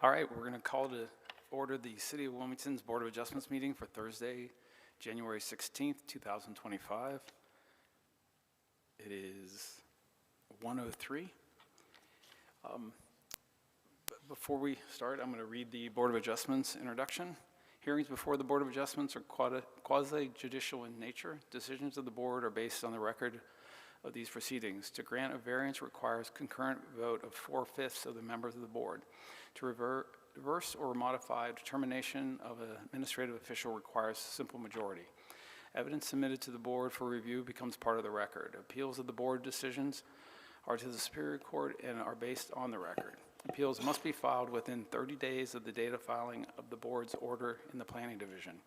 All right, we're going to call to order the City of Wilmington's Board of Adjustments meeting for Thursday, January 16th, 2025. It is 1:03. Before we start, I'm going to read the Board of Adjustments introduction. Hearings before the Board of Adjustments are quasi-judicial in nature. Decisions of the board are based on the record of these proceedings. To grant a variance requires concurrent vote of 4/5 of the members of the board. To reverse or modify a determination of an administrative official requires simple majority. Evidence submitted to the board for review becomes part of the record. Appeals of the board decisions are to the Superior Court and are based on the record. Appeals must be filed within 30 days of the date of filing of the board's order in the Planning Division.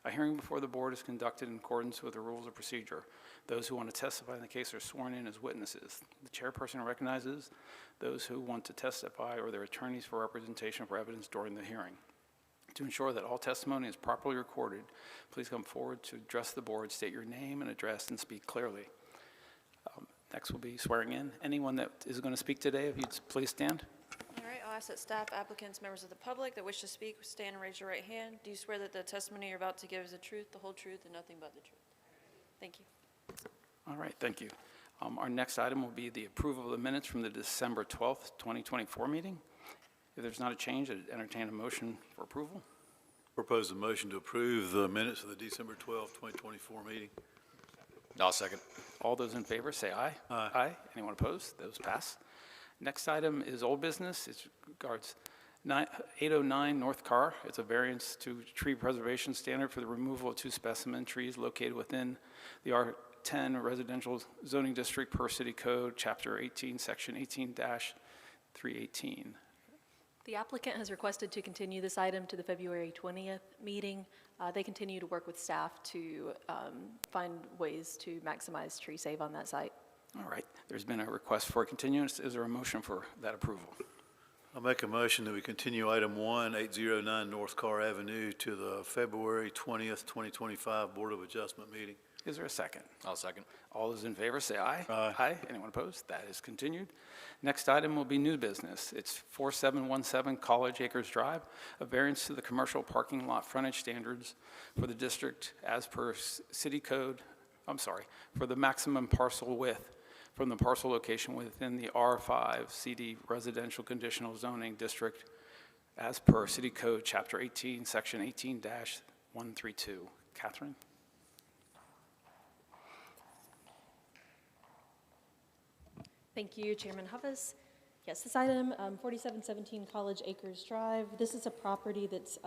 A hearing before the board is conducted in accordance with the rules of procedure. Those who want to testify in the case are sworn in as witnesses. The chairperson recognizes those who want to testify or their attorneys for representation for evidence during the hearing. To ensure that all testimony is properly recorded, please come forward to address the board, state your name and address, and speak clearly. Next will be swearing in. Anyone that is going to speak today, if you'd please stand. All right, I'll ask that staff, applicants, members of the public that wish to speak, stand and raise your right hand. Do you swear that the testimony you're about to give is the truth, the whole truth, and nothing but the truth? Thank you. All right, thank you. Our next item will be the approval of the minutes from the December 12th, 2024 meeting. If there's not a change, I'd entertain a motion for approval. Propose a motion to approve the minutes of the December 12th, 2024 meeting. I'll second. All those in favor say aye. Aye. Aye. Anyone opposed? Those pass. Next item is old business. It regards 809 North Carr. It's a variance to tree preservation standard for the removal of 2 specimen trees located within the R10 residential zoning district per city code, chapter 18, section 18-318. The applicant has requested to continue this item to the February 20th meeting. They continue to work with staff to find ways to maximize tree save on that site. All right, there's been a request for a continuance. Is there a motion for that approval? I'll make a motion that we continue item 1, 809 North Kerr Avenue to the February 20th, 2025 Board of Adjustment meeting. Is there a second? I'll second. All those in favor say aye. Aye. Aye. Anyone opposed? That is continued. Next item will be new business. It's 4717 College Acres Drive, a variance to the commercial parking lot frontage standards for the district as per city code, for the maximum parcel width from the parcel location within the R5 CD residential conditional zoning district as per city code chapter 18, section 18-132. Catherine? Thank you, Chairman Huffis. Yes, this item, 4717 College Acres Drive, this is a property that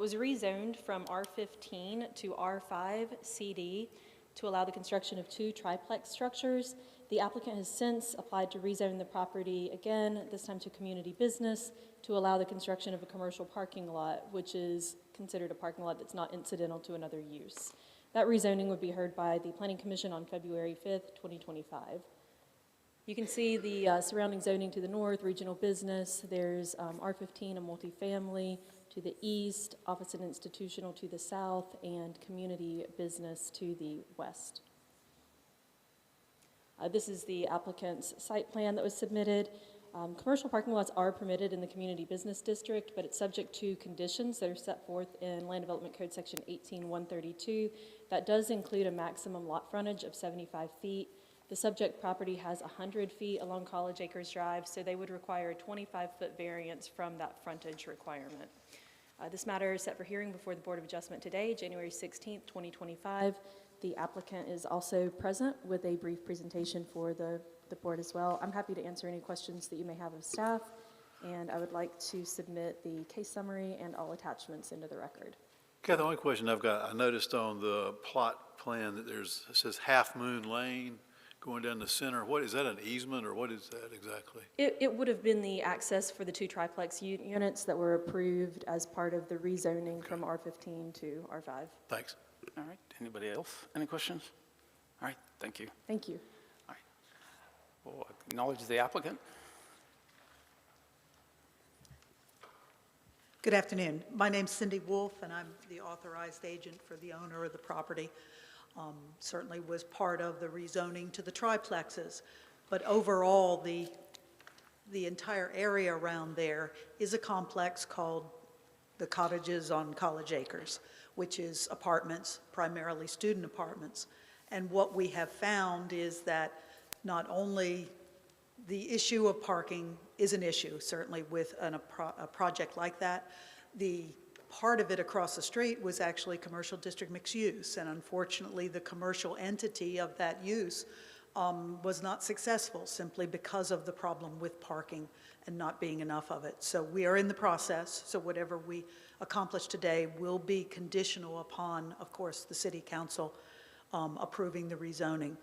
was rezoned from R15 to R5 CD to allow the construction of 2 triplex structures. The applicant has since applied to rezone the property again, this time to community business, to allow the construction of a commercial parking lot, which is considered a parking lot that's not incidental to another use. That rezoning would be heard by the Planning Commission on February 5th, 2025. You can see the surrounding zoning to the north, regional business. There's R15, a multifamily to the east, office and institutional to the south, and community business to the west. This is the applicant's site plan that was submitted. Commercial parking lots are permitted in the community business district, but it's subject to conditions that are set forth in Land Development Code section 18-132. That does include a maximum lot frontage of 75 feet. The subject property has 100 feet along College Acres Drive, so they would require a 25-foot variance from that frontage requirement. This matter is set for hearing before the Board of Adjustment today, January 16th, 2025. The applicant is also present with a brief presentation for the board as well. I'm happy to answer any questions that you may have of staff, and I would like to submit the case summary and all attachments into the record. Okay, the only question I've got, I noticed on the plot plan that it says Half Moon Lane going down the center. What is that, an easement, or what is that exactly? It would have been the access for the 2 triplex units that were approved as part of the rezoning from R15 to R5. Thanks. All right, anybody else? Any questions? All right, thank you. Thank you. All right, we'll acknowledge the applicant. Good afternoon. My name's Cindy Wolf, and I'm the authorized agent for the owner of the property. Certainly was part of the rezoning to the triplexes, but overall the the entire area around there is a complex called the Cottages on College Acres, which is apartments, primarily student apartments. And what we have found is that not only the issue of parking is an issue, certainly with a project like that, the part of it across the street was actually commercial district mixed use, and unfortunately the commercial entity of that use was not successful simply because of the problem with parking and not being enough of it. So we are in the process, so whatever we accomplish today will be conditional upon, of course, the city council approving the rezoning.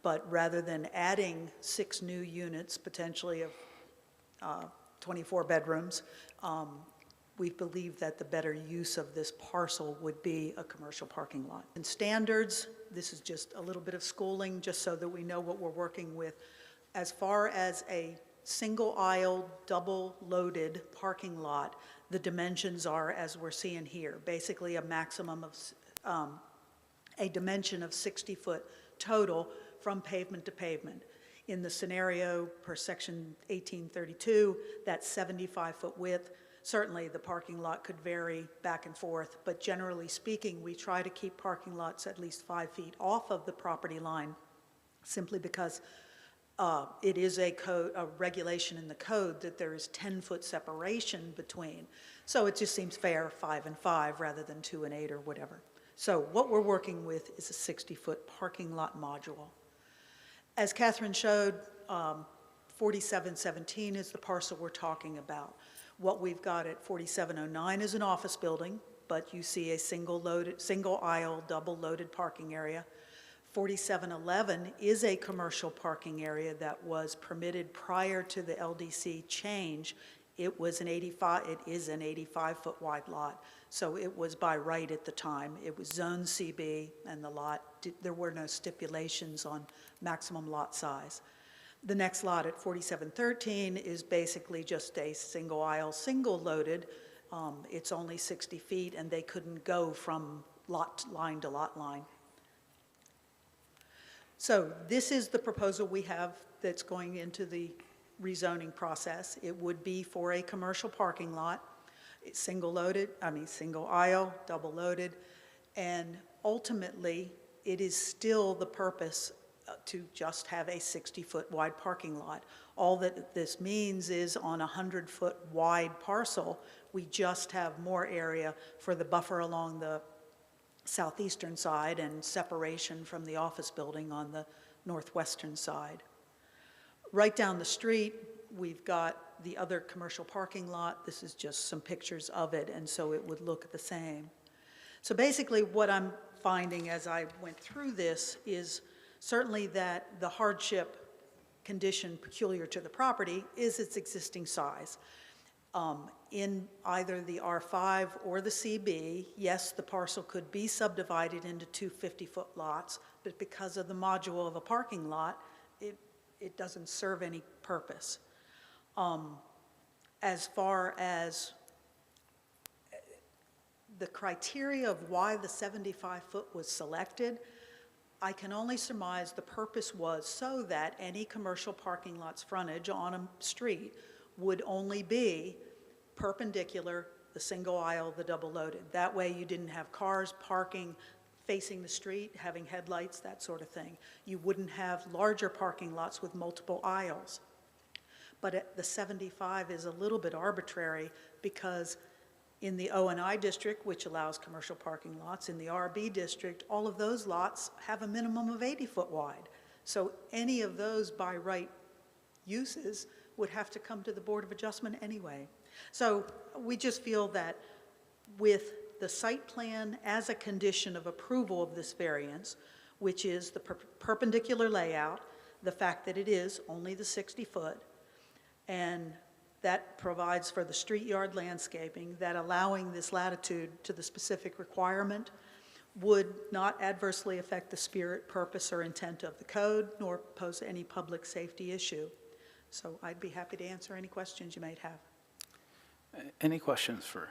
But rather than adding 6 new units, potentially of 24 bedrooms, we believe that the better use of this parcel would be a commercial parking lot. In standards, this is just a little bit of schooling, just so that we know what we're working with. As far as a single aisle, double loaded parking lot, the dimensions are as we're seeing here, basically a maximum of, a dimension of 60 foot total from pavement to pavement. In the scenario per section 1832, that's 75 foot width. Certainly, the parking lot could vary back and forth, but generally speaking, we try to keep parking lots at least 5 feet off of the property line, simply because it is a regulation in the code that there is 10-foot separation between. So it just seems fair, 5 and 5, rather than 2 and 8 or whatever. So what we're working with is a 60-foot parking lot module. As Catherine showed, 4717 is the parcel we're talking about. What we've got at 4709 is an office building, but you see a single aisle, double loaded parking area. 4711 is a commercial parking area that was permitted prior to the LDC change. It is an 85-foot wide lot, so it was by right at the time. It was zone CB, and the lot, there were no stipulations on maximum lot size. The next lot at 4713 is basically just a single aisle, single loaded. It's only 60 feet, and they couldn't go from lot line to lot line. So this is the proposal we have that's going into the rezoning process. It would be for a commercial parking lot. It's single aisle, double loaded, and ultimately it is still the purpose to just have a 60-foot wide parking lot. All that this means is on a 100-foot wide parcel, we just have more area for the buffer along the southeastern side and separation from the office building on the northwestern side. Right down the street, we've got the other commercial parking lot. This is just some pictures of it, and so it would look the same. So basically what I'm finding as I went through this is certainly that the hardship condition peculiar to the property is its existing size. In either the R5 or the CB, yes, the parcel could be subdivided into 2 50-foot lots, but because of the module of a parking lot, it doesn't serve any purpose. As far as the criteria of why the 75-foot was selected, I can only surmise the purpose was so that any commercial parking lot's frontage on a street would only be perpendicular, the single aisle, the double loaded. That way you didn't have cars parking facing the street, having headlights, that sort of thing. You wouldn't have larger parking lots with multiple aisles. But the 75 is a little bit arbitrary because in the O&I district, which allows commercial parking lots, in the RB district, all of those lots have a minimum of 80-foot wide. So any of those by right uses would have to come to the Board of Adjustment anyway. So we just feel that with the site plan as a condition of approval of this variance, which is the perpendicular layout, the fact that it is only the 60-foot, and that provides for the street yard landscaping, that allowing this latitude to the specific requirement would not adversely affect the spirit, purpose, or intent of the code, nor pose any public safety issue. So I'd be happy to answer any questions you might have. Any questions for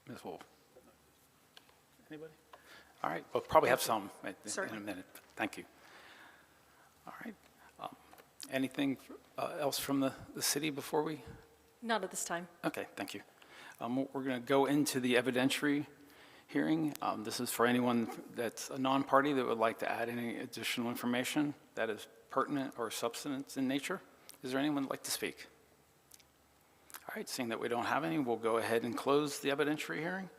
Ms. Wolf? Anybody? All right, we'll probably have some in a Certainly. minute. Thank you. All right. Anything else from the city before we? Not at this time. Okay, thank you. We're going to go into the evidentiary hearing. This is for anyone that's a non-party that would like to add any additional information that is pertinent or substance in nature. Is there anyone that'd like to speak? All right, seeing that we don't have any, we'll go ahead and close the evidentiary hearing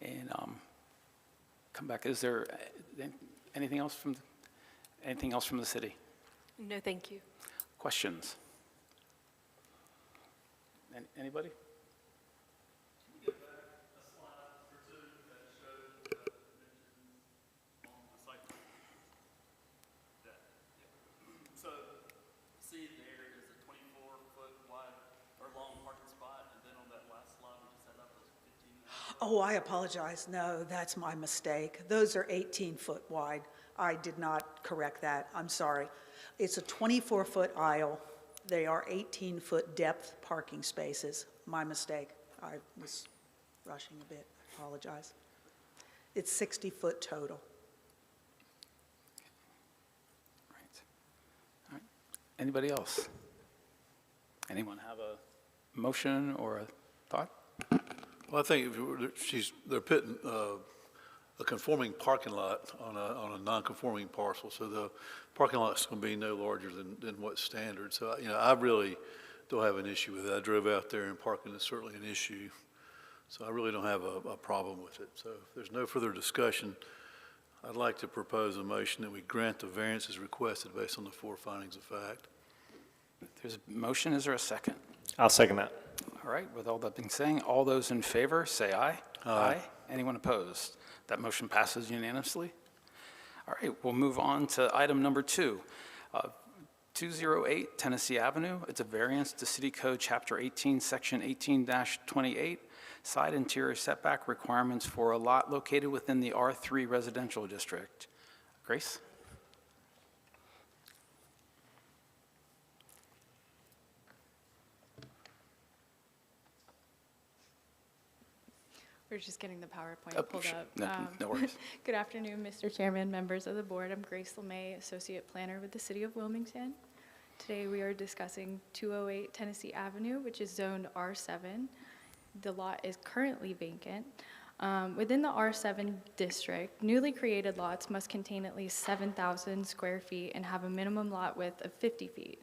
and come back. Is there anything else from the city? No, thank you. Questions? Anybody? So, see there is a 24-foot wide or long parking spot, and then on that last slide we just had up was 15. Oh, I apologize. No, that's my mistake. Those are 18-foot wide. I did not correct that. I'm sorry. It's a 24-foot aisle. They are 18-foot depth parking spaces. My mistake. I was rushing a bit. I apologize. It's 60-foot total. Right. All right. Anybody else? Anyone have a motion or a thought? Well, I think they're putting a conforming parking lot on a non-conforming parcel, so the parking lot's going to be no larger than what's standard. So, I really don't have an issue with it. I drove out there, and parking is certainly an issue, so I really don't have a problem with it. So if there's no further discussion, I'd like to propose a motion that we grant the variance as requested based on the 4 findings of fact. There's a motion. Is there a second? I'll second that. All right, with all that being said, all those in favor, say aye. Aye. Anyone opposed? That motion passes unanimously. All right, we'll move on to item number 2. 208 Tennessee Avenue. It's a variance to City Code Chapter 18, Section 18-28, side interior setback requirements for a lot located within the R3 residential district. Grace? We're just getting the PowerPoint pulled up. No worries. Good afternoon, Mr. Chairman, members of the board. I'm Grace LeMay, Associate Planner with the City of Wilmington. Today we are discussing 208 Tennessee Avenue, which is zoned R7. The lot is currently vacant. Within the R7 district, newly created lots must contain at least 7,000 square feet and have a minimum lot width of 50 feet.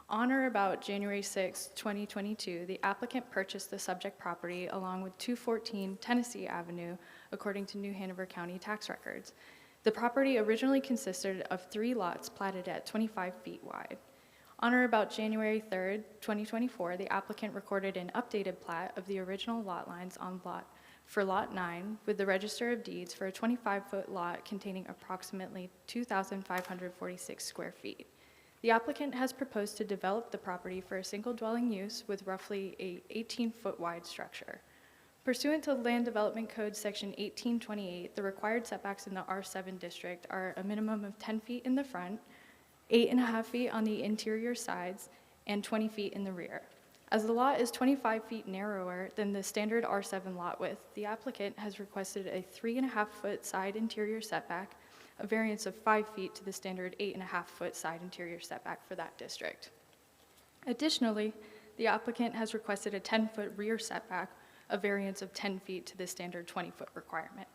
On or about January 6, 2022, the applicant purchased the subject property along with 214 Tennessee Avenue, according to New Hanover County tax records. The property originally consisted of 3 lots platted at 25 feet wide. On or about January 3, 2024, the applicant recorded an updated plat of the original lot lines on for Lot 9 with the Register of Deeds for a 25-foot lot containing approximately 2,546 square feet. The applicant has proposed to develop the property for a single dwelling use with roughly a 18-foot wide structure. Pursuant to Land Development Code Section 1828, the required setbacks in the R7 district are a minimum of 10 feet in the front, 8.5 feet on the interior sides, and 20 feet in the rear. As the lot is 25 feet narrower than the standard R7 lot width, the applicant has requested a 3.5-foot side interior setback, a variance of 5 feet to the standard 8.5-foot side interior setback for that district. Additionally, the applicant has requested a 10-foot rear setback, a variance of 10 feet to the standard 20-foot requirement.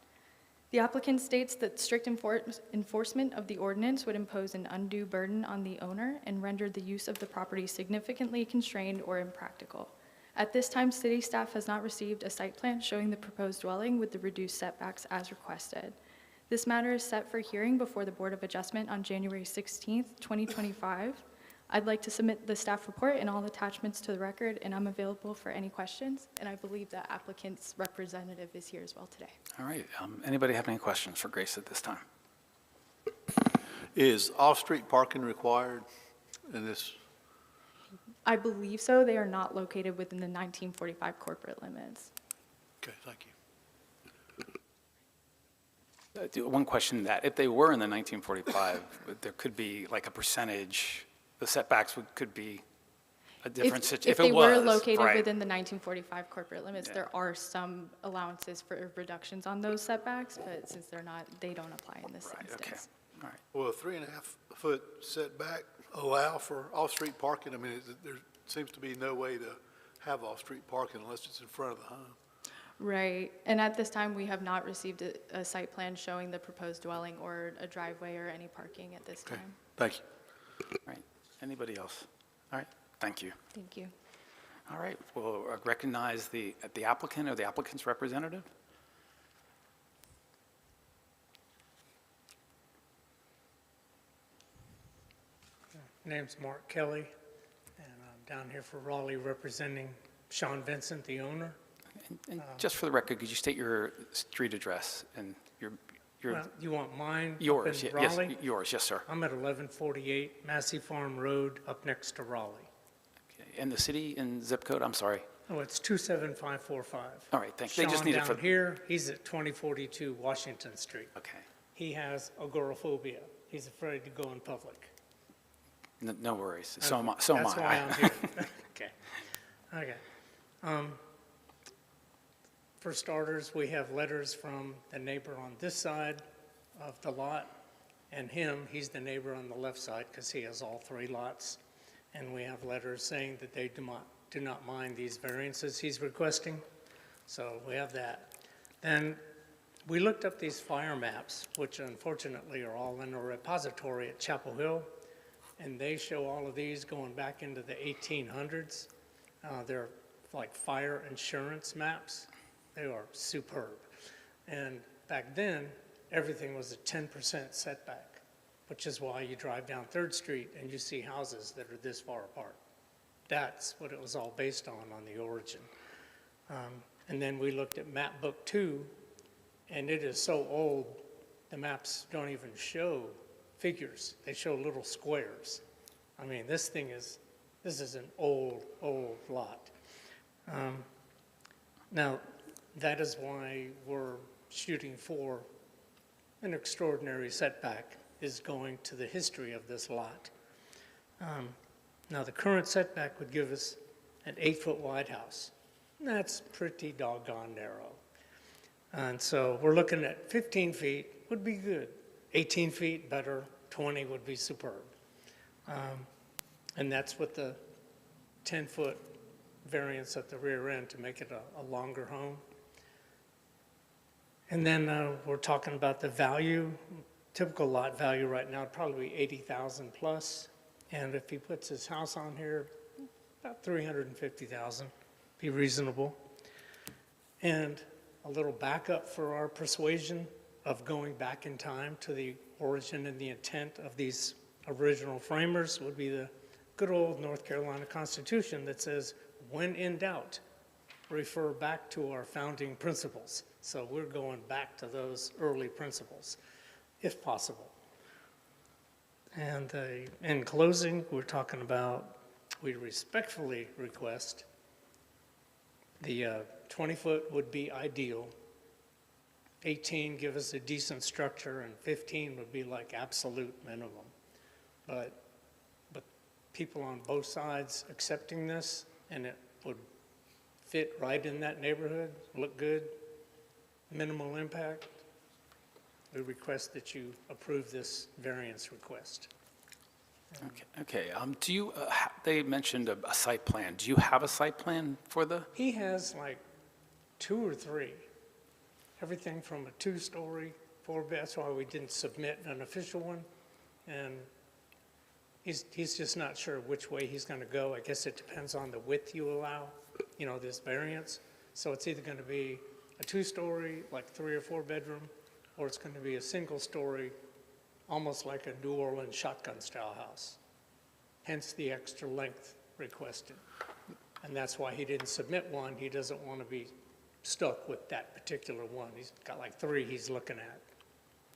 The applicant states that strict enforcement of the ordinance would impose an undue burden on the owner and render the use of the property significantly constrained or impractical. At this time, city staff has not received a site plan showing the proposed dwelling with the reduced setbacks as requested. This matter is set for hearing before the Board of Adjustment on January 16th, 2025. I'd like to submit the staff report and all attachments to the record, and I'm available for any questions, and I believe the applicant's representative is here as well today. All right. Anybody have any questions for Grace at this time? Is off-street parking required in this? I believe so. They are not located within the 1945 corporate limits. Okay, thank you. One question that if they were in the 1945, there could be like a percentage, the setbacks could be a different situation. If they were located right. within the 1945 corporate limits, Yeah. there are some allowances for reductions on those setbacks, but since they're not, they don't apply in this Right, instance. okay. All right. Well, a 3.5-foot setback allow for off-street parking? I mean, there seems to be no way to have off-street parking unless it's in front of the home. Right, and at this time, we have not received a site plan showing the proposed dwelling or a driveway or any parking at this Okay, time. thank you. All right, anybody else? All right, thank you. Thank you. All right, we'll recognize the applicant or the applicant's representative. Name's Mark Kelly, and I'm down here for Raleigh representing Sean Vincent, the owner. And just for the record, could you state your street address and your, Well, you want mine? up yours? in Yes, Raleigh? yours, yes, sir. I'm at 1148 Massey Farm Road, up next to Raleigh. Okay, and the city and zip code, I'm sorry. Oh, it's 27545. All right, thank you. They just Sean need it for, down here, he's at 2042 Washington Street. okay, He has agoraphobia. He's afraid to go in public. no worries. So am I. So am That's I. why I'm here. Okay. Okay. For starters, we have letters from the neighbor on this side of the lot, and him, he's the neighbor on the left side because he has all three lots. And we have letters saying that they do not mind these variances he's requesting. So we have that. Then we looked up these fire maps, which unfortunately are all in a repository at Chapel Hill, and they show all of these going back into the 1800s. They're like fire insurance maps. They are superb. And back then, everything was a 10% setback, which is why you drive down 3rd Street and you see houses that are this far apart. That's what it was all based on the origin. And then we looked at map book 2, and it is so old, the maps don't even show figures. They show little squares. I mean, this is an old lot. Now, that is why we're shooting for an extraordinary setback, is going to the history of this lot. Now, the current setback would give us an 8-foot wide house. That's pretty doggone narrow. And so we're looking at 15 feet would be good. 18 feet better, 20 would be superb. And that's with the 10-foot variance at the rear end to make it a longer home. And then we're talking about the value. Typical lot value right now would probably be 80,000 plus. And if he puts his house on here, about 350,000, be reasonable. And a little backup for our persuasion of going back in time to the origin and the intent of these original framers would be the good old North Carolina Constitution that says, when in doubt, refer back to our founding principles. So we're going back to those early principles, if possible. And in closing, we're talking about, we respectfully request the 20-foot would be ideal. 18 give us a decent structure, and 15 would be like absolute minimum. But people on both sides accepting this, and it would fit right in that neighborhood, look good, minimal impact, we request that you approve this variance request. Okay, do you, they mentioned a site plan. Do you have a site plan for the? He has like 2 or 3, everything from a 2-story, 4-bed, that's why we didn't submit an official one. And he's just not sure which way he's gonna go. I guess it depends on the width you allow, this variance. So it's either gonna be a 2-story, like 3 or 4 bedroom, or it's gonna be a single-story, almost like a New Orleans shotgun-style house. Hence the extra length requested. And that's why he didn't submit one. He doesn't want to be stuck with that particular one. He's got like 3 he's looking at.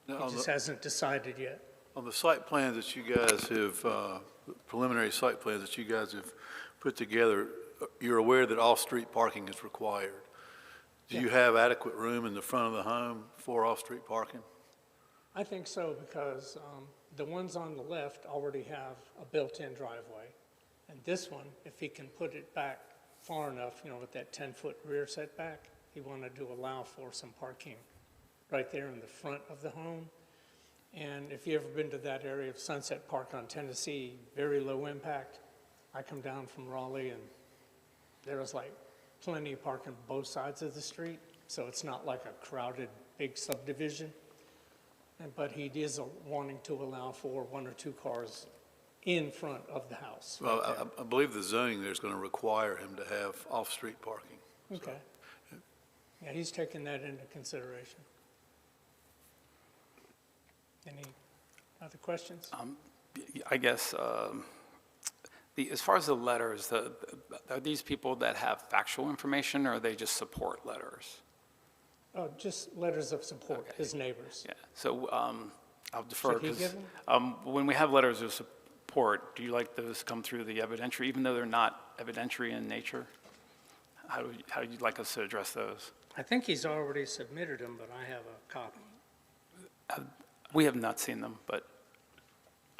Now, He just hasn't decided yet. on the site plans that you guys have, preliminary site plans that you guys have put together, you're aware that off-street parking is required. Do you have adequate room in the front of the home for off-street parking? I think so, because the ones on the left already have a built-in driveway. And this one, if he can put it back far enough, with that 10-foot rear setback, he wanted to allow for some parking right there in the front of the home. And if you've ever been to that area of Sunset Park on Tennessee, very low impact. I come down from Raleigh and there was like plenty of parking both sides of the street, so it's not like a crowded big subdivision. But he is wanting to allow for 1 or 2 cars in front of the house. Well, I believe the zoning there's going to require him to have off-street parking. Okay. Yeah, he's taking that into consideration. Any other questions? I guess, as far as the letters, are these people that have factual information, or are they just support letters? Oh, just letters of support, Okay. his neighbors. Yeah, so I'll defer. Should he 'Cause, give them? when we have letters of support, do you like those to come through the evidentiary, even though they're not evidentiary in nature? How do you like us to address those? I think he's already submitted them, but I have a copy. We have not seen them, but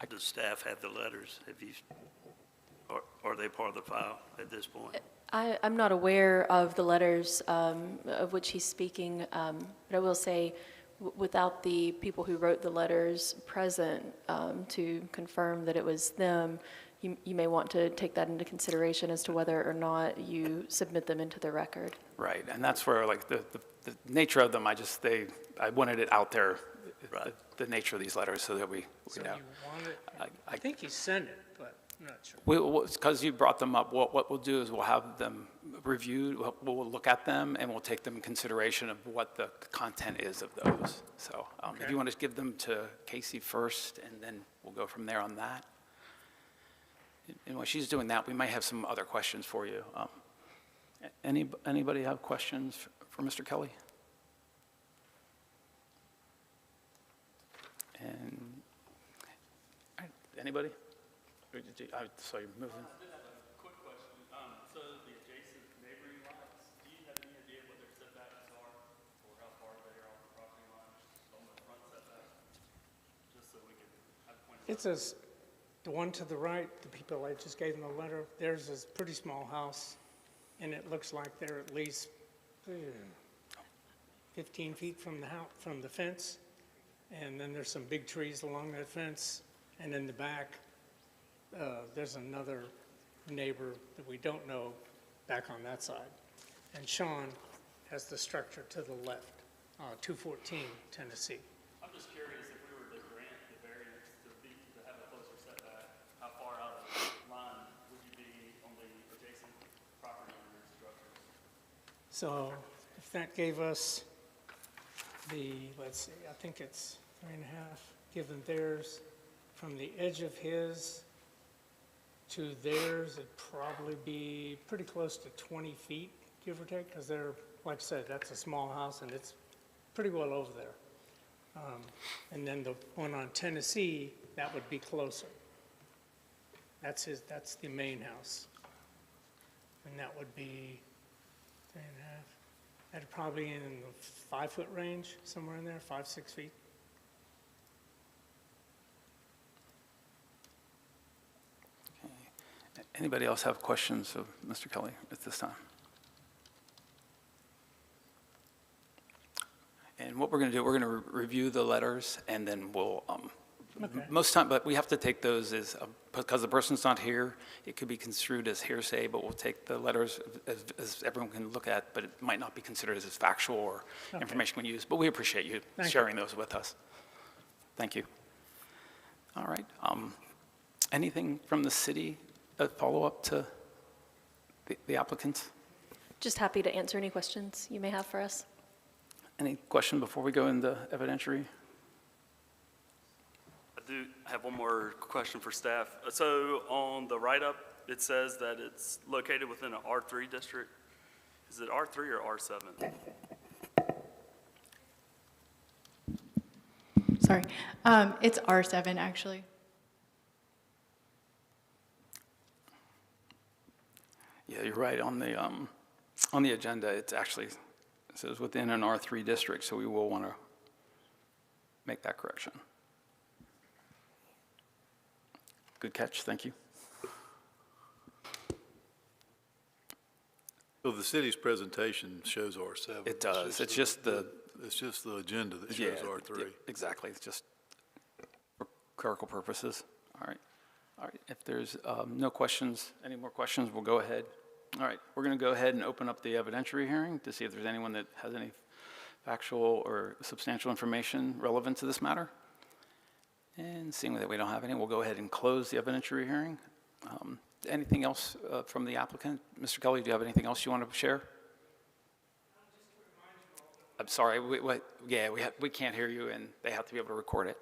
Does staff have the letters? Have you, or are they part of the file at this point? I'm not aware of the letters of which he's speaking, but I will say, without the people who wrote the letters present to confirm that it was them, you may want to take that into consideration as to whether or not you submit them into the record. right, and that's where, like, the nature of them, I wanted it out there, Right. the nature of these letters, so that we So know. you want it? I- I think he sent it, but I'm not sure. Because you brought them up, what we'll do is we'll have them reviewed, we'll look at them, and we'll take them in consideration of what the content is of those. So if Okay. you want to give them to Casey first, and then we'll go from there on that. And while she's doing that, we might have some other questions for you. Anybody have questions for Mr. Kelly? And, all right, anybody? Or did you- I saw you moving. I did have a quick question. So the adjacent neighboring lots, do you have any idea what their setbacks are, or how far they are off the property line on the front setback? Just so we can have a point of. It says, the one to the right, the people I just gave them the letter, theirs is a pretty small house, and it looks like they're at least 15 feet from the house, from the fence. And then there's some big trees along that fence, and in the back, there's another neighbor that we don't know back on that side. And Sean has the structure to the left, 214 Tennessee. I'm just curious, if we were to grant the variance to have a closer setback, how far out of the line would you be on the adjacent property owner's structures? So if that gave us let's see, I think it's 3.5, given theirs, from the edge of his to theirs, it'd probably be pretty close to 20 feet, give or take, because they're, like I said, that's a small house and it's pretty well over there. And then the one on Tennessee, that would be closer. That's the main house. And that would be 3.5. That'd probably be in the 5-foot range, somewhere in there, 5, 6 feet. Anybody else have questions of Mr. Kelly at this time? And what we're going to do, we're going to review the letters, and then we'll, Okay. most time, but we have to take those as, because the person's not here, it could be construed as hearsay, but we'll take the letters as everyone can look at, but it might not be considered as factual or Okay. information we use. But we appreciate you Thank you. sharing those with us. Thank you. All right. Anything from the city, a follow-up to the applicants? Just happy to answer any questions you may have for us. Any question before we go into evidentiary? I do have one more question for staff. So on the write-up, it says that it's located within an R3 district. Is it R3 or R7? Sorry. It's R7, actually. Yeah, you're right. On the agenda, it's actually, it says within an R3 district, so we will want to make that correction. Good catch, thank you. So the city's presentation shows R7. It does. It's just the It's just the agenda that yeah, shows R3. yeah, exactly. It's just clerical purposes. All right. All right, if there's no questions, any more questions, we'll go ahead. All right, we're going to go ahead and open up the evidentiary hearing to see if there's anyone that has any factual or substantial information relevant to this matter. And seeing that we don't have any, we'll go ahead and close the evidentiary hearing. Anything else from the applicant? Mr. Kelly, do you have anything else you want to share? I'm sorry, we can't hear you, and they have to be able to record it.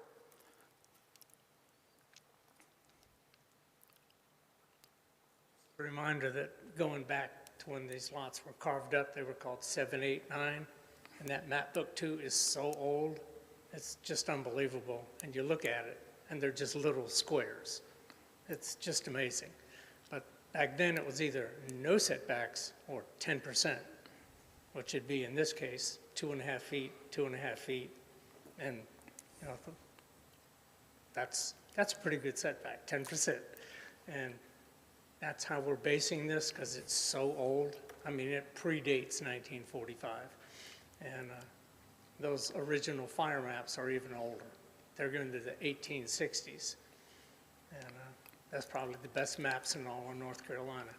Reminder that going back to when these lots were carved up, they were called 7, 8, 9, and that map book too is so old, it's just unbelievable. And you look at it, and they're just little squares. It's just amazing. But back then, it was either no setbacks or 10%, which would be, in this case, 2.5 feet, 2.5 feet, and, you know, that's a pretty good setback, 10%. And that's how we're basing this, because it's so old. I mean, it predates 1945. And those original fire maps are even older. They're going to the 1860s. And that's probably the best maps in all of North Carolina.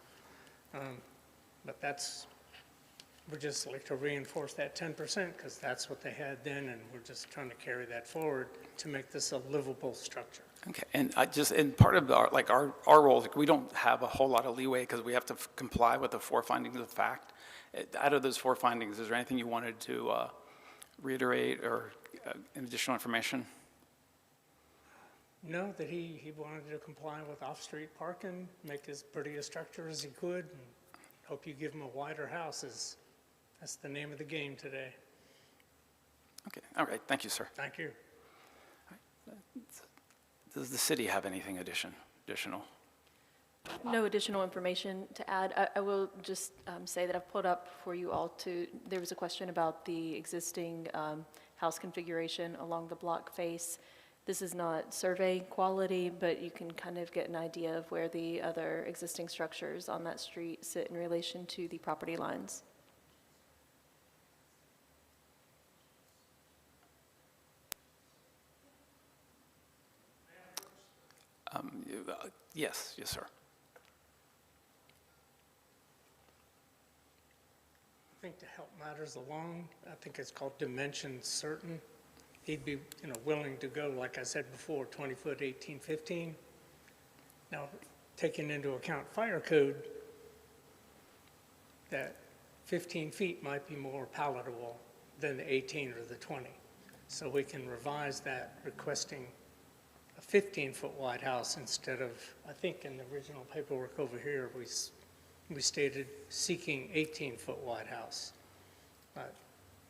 But we're just like to reinforce that 10%, because that's what they had then, and we're just trying to carry that forward to make this a livable structure. Okay, and and part of our role, we don't have a whole lot of leeway because we have to comply with the 4 findings of fact. Out of those 4 findings, is there anything you wanted to reiterate or additional information? No, that he wanted to comply with off-street parking, make as pretty a structure as he could, and hope you give him a wider house. That's the name of the game today. Okay, all right, thank you, sir. Thank you. Does the city have anything additional? No additional information to add. I will just say that I've put up for you all there was a question about the existing house configuration along the block face. This is not survey quality, but you can kind of get an idea of where the other existing structures on that street sit in relation to the property lines. Yes, sir. I think to help matters along, I think it's called dimension certain. He'd be, willing to go, like I said before, 20 foot, 18, 15. Now, taking into account fire code, that 15 feet might be more palatable than the 18 or the 20. So we can revise that, requesting a 15-foot wide house instead of, I think in the original paperwork over here, we stated seeking 18-foot wide house. But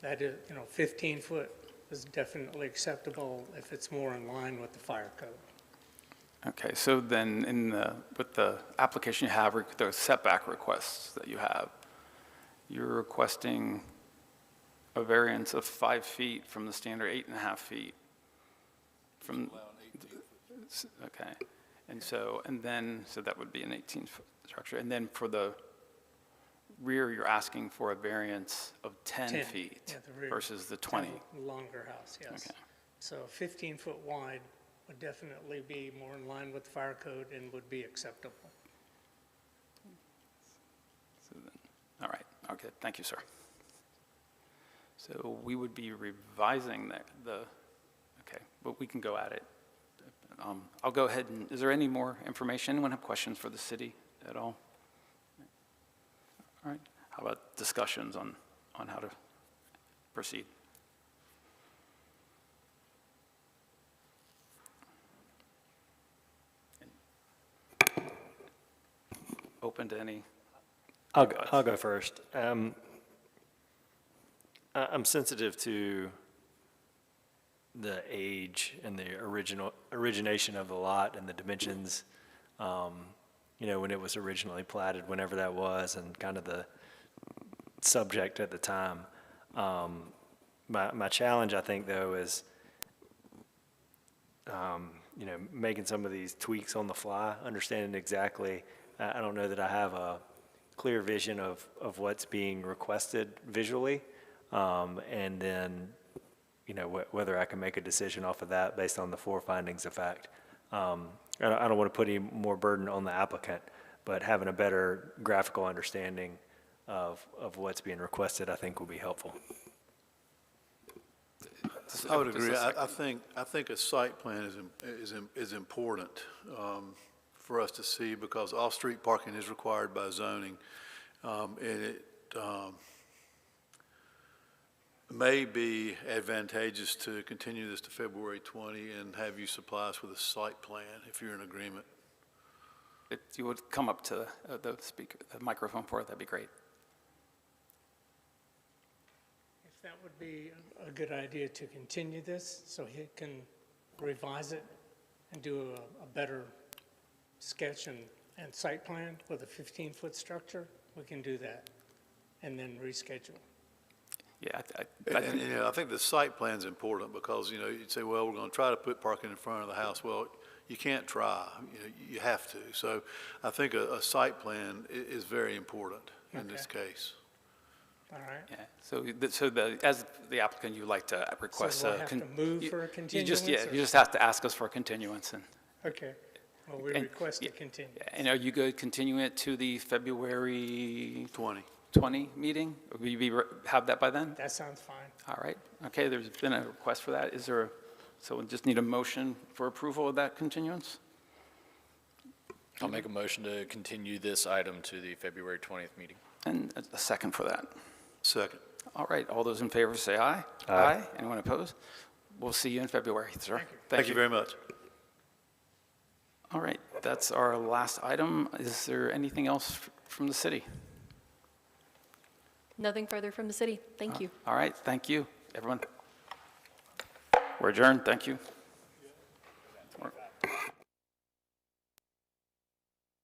that is, 15 foot is definitely acceptable if it's more in line with the fire code. Okay, so then with the application you have, the setback requests that you have, you're requesting a variance of 5 feet from the standard 8.5 feet. Okay, so that would be an 18-foot structure. And then for the rear, you're asking for a variance of 10 feet yeah, the rear. versus the 20. Longer house, yes. Okay. So 15-foot wide would definitely be more in line with the fire code and would be acceptable. All right, okay, thank you, sir. So we would be revising okay, but we can go at it. I'll go ahead and, is there any more information? Anyone have questions for the city at all? All right, how about discussions on how to proceed? Open to any? I'll go first. I'm sensitive to the age and the origination of the lot and the dimensions, when it was originally platted, whenever that was, and kind of the subject at the time. My challenge, I think, though, is, making some of these tweaks on the fly, understanding exactly. I don't know that I have a clear vision of what's being requested visually, and then, whether I can make a decision off of that based on the 4 findings of fact. I don't want to put any more burden on the applicant, but having a better graphical understanding of what's being requested, I think will be helpful. I would agree. I think a site plan is important for us to see, because off-street parking is required by zoning. And it may be advantageous to continue this to February 20 and have you supply us with a site plan if you're in agreement. If you would come up to the microphone for it, that'd be great. If that would be a good idea to continue this, so he can revise it and do a better sketch and site plan with a 15-foot structure, we can do that, and then reschedule. Yeah, And, you know, I think the site plan's important because, you know, you'd say, well, we're going to try to put parking in front of the house. Well, you can't try. You know, you have to. So I think a site plan is very important in this case. All right? yeah. As the applicant, you'd like to request So do I have to move for a continuance? You just have to ask us for a continuance. Okay. Well, we request to continue. And are you good continuing it to the February 20. 20 meeting? Will you have that by then? That sounds fine. All right. Okay, there's been a request for that. So we just need a motion for approval of that continuance? I'll make a motion to continue this item to the February 20th meeting. And a second for that. Second. All right, all those in favor say aye. Aye. Anyone opposed? We'll see you in February, sir. Thank you very much. All right, that's our last item. Is there anything else from the city? Nothing further from the city. Thank you. All right, thank you, everyone. We're adjourned. Thank you.